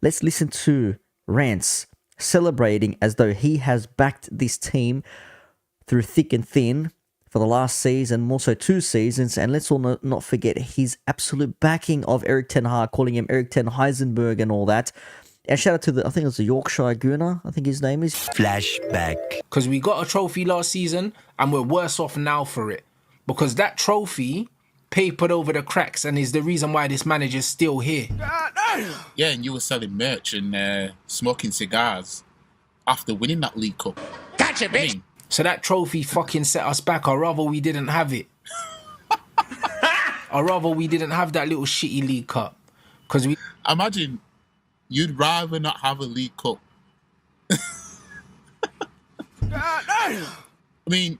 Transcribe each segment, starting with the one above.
Let's listen to Rants celebrating as though he has backed this team through thick and thin for the last season, more so 2 seasons, and let's all not forget his absolute backing of Erik ten Hag, calling him Erik ten Heisenberg and all that. And shout out to I think it was the Yorkshire Gunner, I think his name is. Flashback. Because we got a trophy last season and we're worse off now for it. Because that trophy papered over the cracks and is the reason why this manager's still here. Yeah, and you were selling merch and smoking cigars after winning that League Cup. Gotcha, bitch! So that trophy fucking set us back. I'd rather we didn't have it. I'd rather we didn't have that little shitty League Cup. Because we... Imagine... You'd rather not have a League Cup. I mean,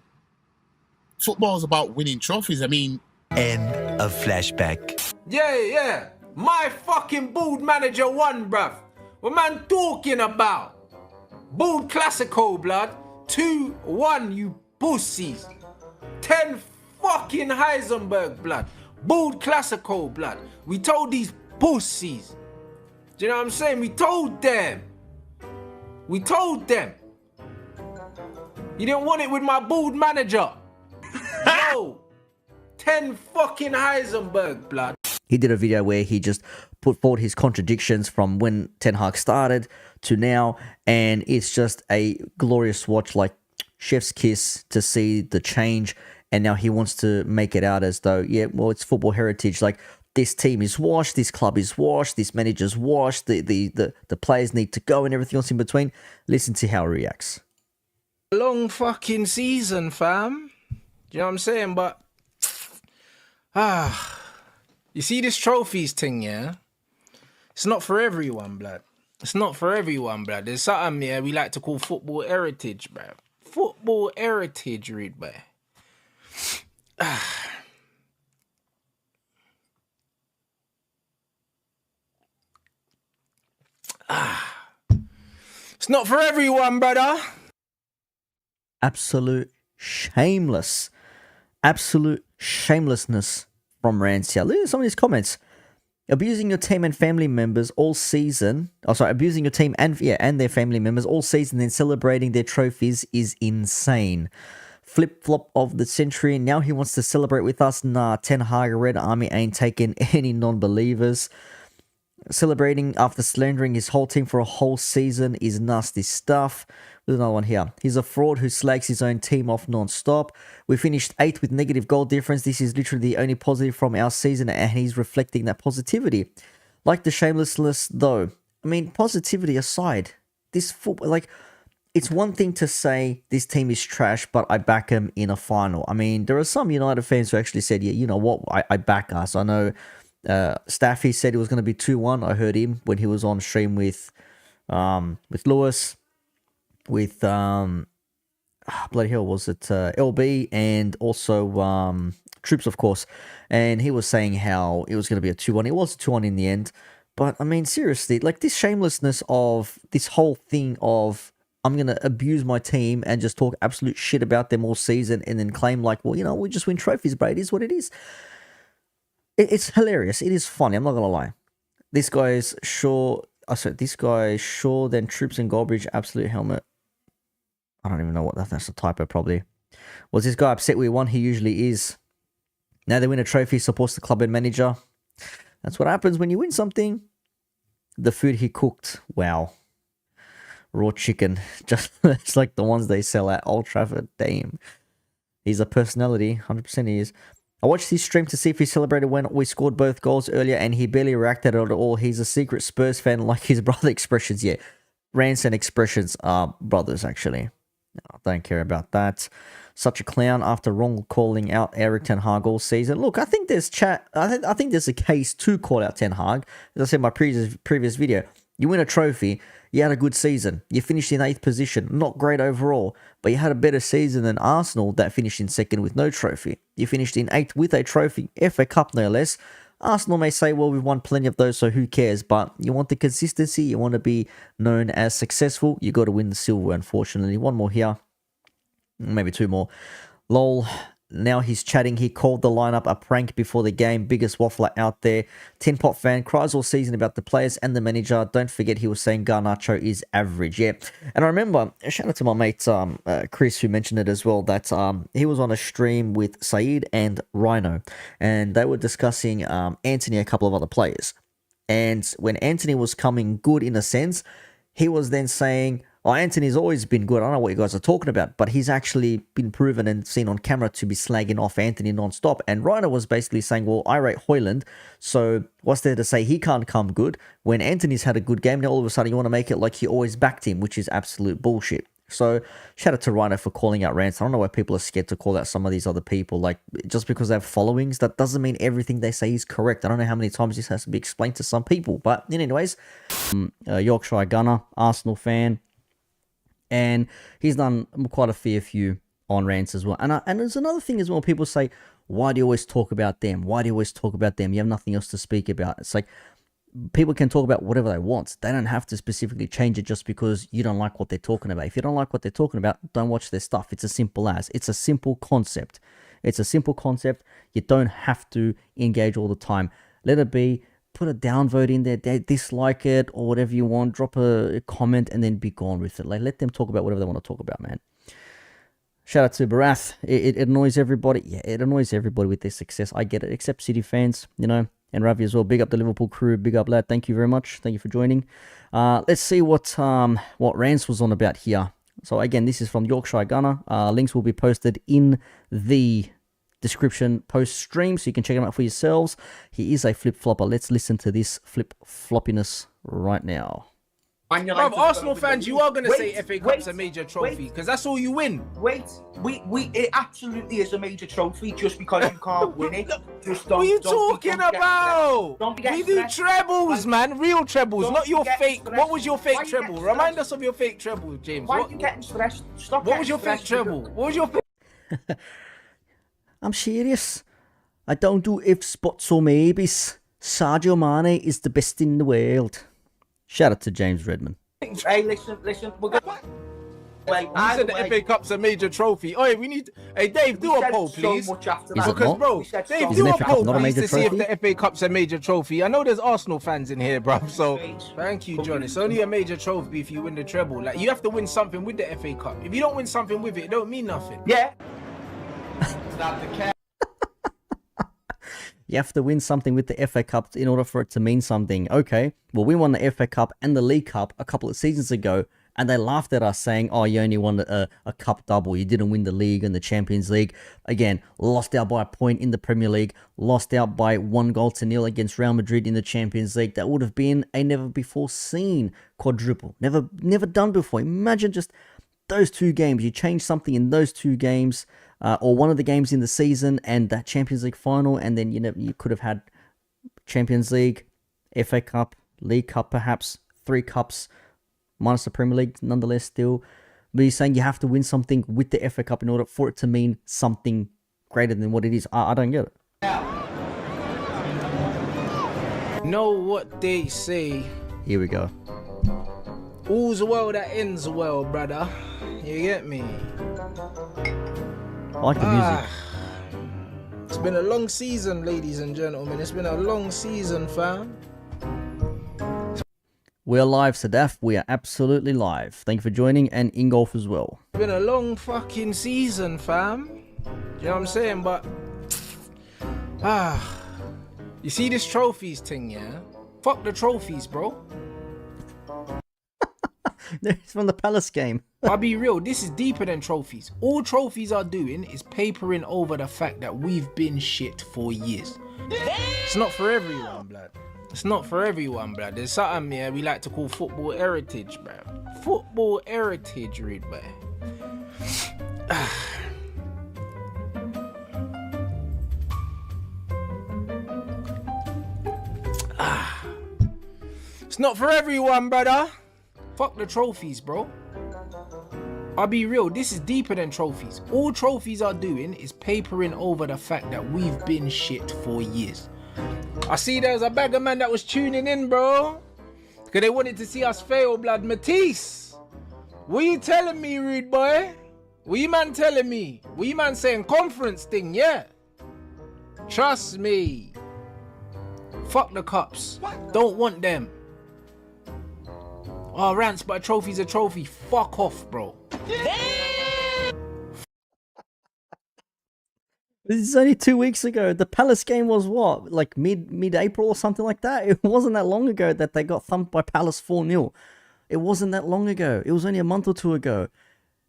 football's about winning trophies. I mean... End of flashback. Yeah. My fucking board manager won, bruv. What man talking about? Board Classico, blood. 2-1, you pussies. 10 fucking Heisenberg, blood. Board Classico, blood. We told these pussies. Do you know what I'm saying? We told them. You didn't want it with my board manager. No. 10 fucking Heisenberg, blood. He did a video where he just put forward his contradictions from when Ten Hag started to now, and it's just a glorious watch, like chef's kiss to see the change. And now he wants to make it out as though, yeah, well, it's football heritage. Like, this team is washed, this club is washed, this manager's washed, the players need to go and everything else in between. Listen to how he reacts. Long fucking season, fam. Do you know what I'm saying? But, you see this trophies thing, yeah? It's not for everyone, blood. It's not for everyone, blood. There's something, yeah, we like to call football heritage, bruv. Football heritage, read, bruv. It's not for everyone, brother. Absolute shamelessness from Rants here. Look at some of these comments. Abusing your team and family members all season. Abusing your team and their family members all season, then celebrating their trophies is insane. Flip-flop of the century. Now he wants to celebrate with us. Nah, Ten Hag Red Army ain't taking any non-believers. Celebrating after slandering his whole team for a whole season is nasty stuff. There's another one here. He's a fraud who slags his own team off non-stop. We finished 8th with negative goal difference. This is literally the only positive from our season, and he's reflecting that positivity. Like the shamelessness, though. I mean, positivity aside, this football, like, it's one thing to say this team is trash, but I back him in a final. I mean, there are some United fans who actually said, yeah, you know what, I back us. I know Staffy said it was going to be 2-1. I heard him when he was on stream with Lewis, with bloody hell, was it LB, and also Troops, of course. And he was saying how it was going to be a 2-1. It was a 2-1 in the end. But I mean, seriously, like, this shamelessness of this whole thing of, I'm going to abuse my team and just talk absolute shit about them all season and then claim like, well, you know, we just win trophies, bro. It is what it is. It's hilarious. It is funny. I'm not going to lie. This guy's sure than Troops and Goldbridge absolute helmet. I don't even know what that's a typo probably. Was this guy upset we won? He usually is. Now they win a trophy, supports the club and manager. That's what happens when you win something. The food he cooked. Wow. Raw chicken. Just it's like the ones they sell at Old Trafford. Damn. He's a personality. 100% he is. I watched his stream to see if he celebrated when we scored both goals earlier, and he barely reacted at all. He's a secret Spurs fan like his brother Expressions. Yeah, Rants and Expressions are brothers, actually. I don't care about that. Such a clown after wrong calling out Erik ten Hag all season. Look, I think there's I think there's a case to call out Ten Hag. As I said in my previous video, you win a trophy, you had a good season, you finished in 8th position, not great overall, but you had a better season than Arsenal that finished in 2nd with no trophy. You finished in 8th with a trophy, FA Cup no less. Arsenal may say, well, we've won plenty of those, so who cares? But you want the consistency, you want to be known as successful, you got to win the silver, unfortunately. One more here. Maybe 2 more. Lol, now he's chatting. He called the lineup a prank before the game. Biggest waffler out there. Tin Pot fan cries all season about the players and the manager. Don't forget he was saying Garnacho is average. Yeah, and I remember, shout out to my mate Chris, who mentioned it as well, that he was on a stream with Saeed and Rhino, and they were discussing Anthony, a couple of other players. And when Anthony was coming good in a sense, he was then saying, oh, Anthony's always been good. I don't know what you guys are talking about, but he's actually been proven and seen on camera to be slagging off Anthony non-stop. And Rhino was basically saying, well, I rate Hoyland, so what's there to say he can't come good when Anthony's had a good game? Now all of a sudden you want to make it like you always backed him, which is absolute bullshit. So shout out to Rhino for calling out Rants. I don't know why people are scared to call out some of these other people. Like, just because they have followings, that doesn't mean everything they say is correct. I don't know how many times this has to be explained to some people. But anyways, Yorkshire Gunner, Arsenal fan. And he's done quite a fair few on Rants as well. And there's another thing as well. People say, why do you always talk about them? Why do you always talk about them? You have nothing else to speak about. It's like, people can talk about whatever they want. They don't have to specifically change it just because you don't like what they're talking about. If you don't like what they're talking about, don't watch their stuff. It's as simple as. It's a simple concept. It's a simple concept. You don't have to engage all the time. Let it be. Put a downvote in there. They dislike it or whatever you want. Drop a comment and then be gone with it. Like, let them talk about whatever they want to talk about, man. Shout out to Barath. It annoys everybody. Yeah, it annoys everybody with their success. I get it. Except City fans, you know. And Ravi as well. Big up the Liverpool crew. Big up, lad. Thank you very much. Thank you for joining. Let's see what Rants was on about here. So again, this is from Yorkshire Gunner. Links will be posted in the description post stream, so you can check them out for yourselves. He is a flip-flopper. Let's listen to this flip-floppiness right now. Arsenal fans, you are going to say FA Cup's a major trophy because that's all you win. It absolutely is a major trophy just because you can't win it. Just don't, what are you don't talking about? We do trebles, man. Real trebles, not your fake. What was your fake treble? Remind us of your fake treble, James. Why are you getting stressed? Stop. What was your fake treble? What was your fake? I'm serious. I don't do ifs, buts or maybes. Sadio Mane is the best in the world. Shout out to James Redman. Hey, listen. We're going. You said the FA Cup's a major trophy. Oh, we need. Hey, Dave, do a poll, please. So much after Is that. it not? Bro, Dave, Is do an a FA Cup poll, not a please, major to see if trophy? the FA Cup's a major trophy. I know there's Arsenal fans in here, bruv. So, thank you, John. It's only a major trophy if you win the treble. Like, you have to win something with the FA Cup. If you don't win something with it, it don't mean nothing. Yeah. You have to win something with the FA Cup in order for it to mean something. Okay, well, we won the FA Cup and the League Cup a couple of seasons ago, and they laughed at us saying, oh, you only won a cup double. You didn't win the league and the Champions League. Again, lost out by a point in the Premier League, lost out by 1-0 against Real Madrid in the Champions League. That would have been a never-before-seen quadruple. Never done before. Imagine just those two games. You change something in those two games, or one of the games in the season and that Champions League final, and then you could have had Champions League, FA Cup, League Cup perhaps, 3 cups, minus the Premier League nonetheless still. But you're saying you have to win something with the FA Cup in order for it to mean something greater than what it is. I don't get it. Know what they say. Here we go. All's well that ends well, brother. You get me? I like the music. It's been a long season, ladies and gentlemen. It's been a long season, fam. We're live, Sadaf. We are absolutely live. Thank you for joining, and Ingolf as well. It's been a long fucking season, fam. You know what I'm saying? But you see this trophies thing, yeah? Fuck the trophies, bro. It's from the Palace game. I'll be real, this is deeper than trophies. All trophies are doing is papering over the fact that we've been shit for years. It's not for everyone, blood. It's not for everyone, blood. There's something here we like to call football heritage, bruh. Football heritage, read, bruh. It's not for everyone, brother. Fuck the trophies, bro. I'll be real, this is deeper than trophies. All trophies are doing is papering over the fact that we've been shit for years. I see there's a bag of man that was tuning in, bro. Because they wanted to see us fail, blood. Matisse, what you telling me, rude boy? What you man telling me? What you man saying conference thing, yeah? Trust me. Fuck the cups. Don't want them. Oh, Rants, but a trophy's a trophy. Fuck off, bro. This is only 2 weeks ago. The Palace game was what? Like mid-April or something like that? It wasn't that long ago that they got thumped by Palace 4-0. It wasn't that long ago. It was only a month or two ago.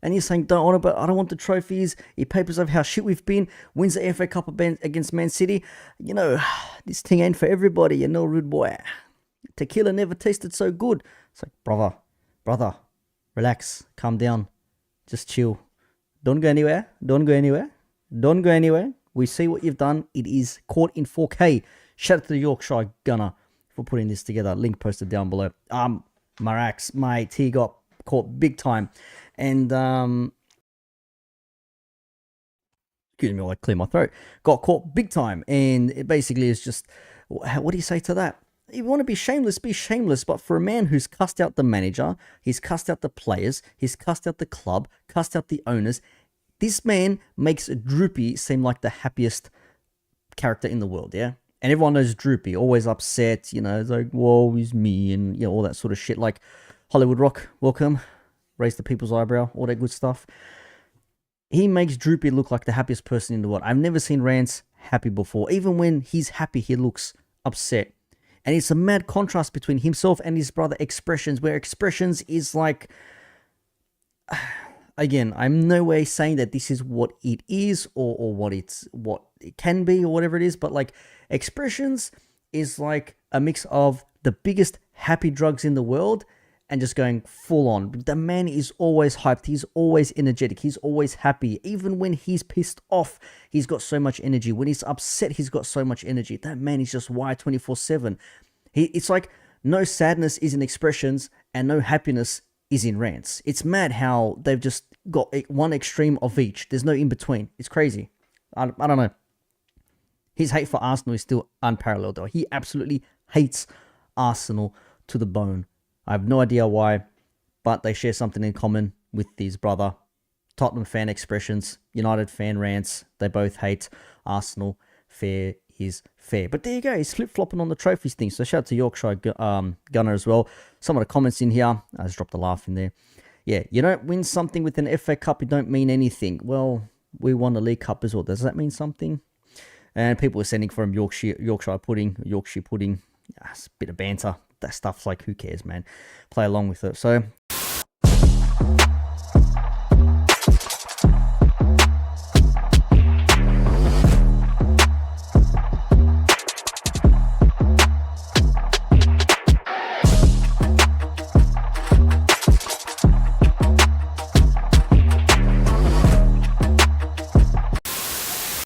And he's saying, I don't want the trophies. He papers of how shit we've been. Wins the FA Cup against Man City. You know, this thing ain't for everybody, you know, rude boy. Tequila never tasted so good. It's like, brother, relax, calm down, just chill. Don't go anywhere. We see what you've done. It is caught in 4K. Shout out to the Yorkshire Gunner for putting this together. Link posted down below. Marax, mate, he got caught big time. And, excuse me while I clear my throat. Got caught big time. And it basically is just, what do you say to that? If you want to be shameless, be shameless. But for a man who's cussed out the manager, he's cussed out the players, he's cussed out the club, cussed out the owners, this man makes Droopy seem like the happiest character in the world, yeah? And everyone knows Droopy, always upset, you know, it's like, woe is me, and, you know, all that sort of shit. Like, Hollywood Rock, welcome, raise the people's eyebrow, all that good stuff. He makes Droopy look like the happiest person in the world. I've never seen Rants happy before. Even when he's happy, he looks upset. And it's a mad contrast between himself and his brother Expressions, where Expressions is like... Again, I'm no way saying that this is what it is or what it can be or whatever it is, but like Expressions is like a mix of the biggest happy drugs in the world and just going full on. The man is always hyped. He's always energetic. He's always happy. Even when he's pissed off, he's got so much energy. When he's upset, he's got so much energy. That man is just wired 24/7. It's like no sadness is in Expressions and no happiness is in Rants. It's mad how they've just got one extreme of each. There's no in between. It's crazy. I don't know. His hate for Arsenal is still unparalleled though. He absolutely hates Arsenal to the bone. I have no idea why, but they share something in common with his brother. Tottenham fan Expressions, United fan Rants. They both hate Arsenal. Fair is fair. But there you go. He's flip-flopping on the trophies thing. So shout out to Yorkshire Gunner as well. Some of the comments in here. I just dropped a laugh in there. Yeah, you don't win something with an FA Cup, it don't mean anything. Well, we won the League Cup as well. Does that mean something? And people are sending from Yorkshire pudding. It's a bit of banter. That stuff's like, who cares, man? Play along with it. So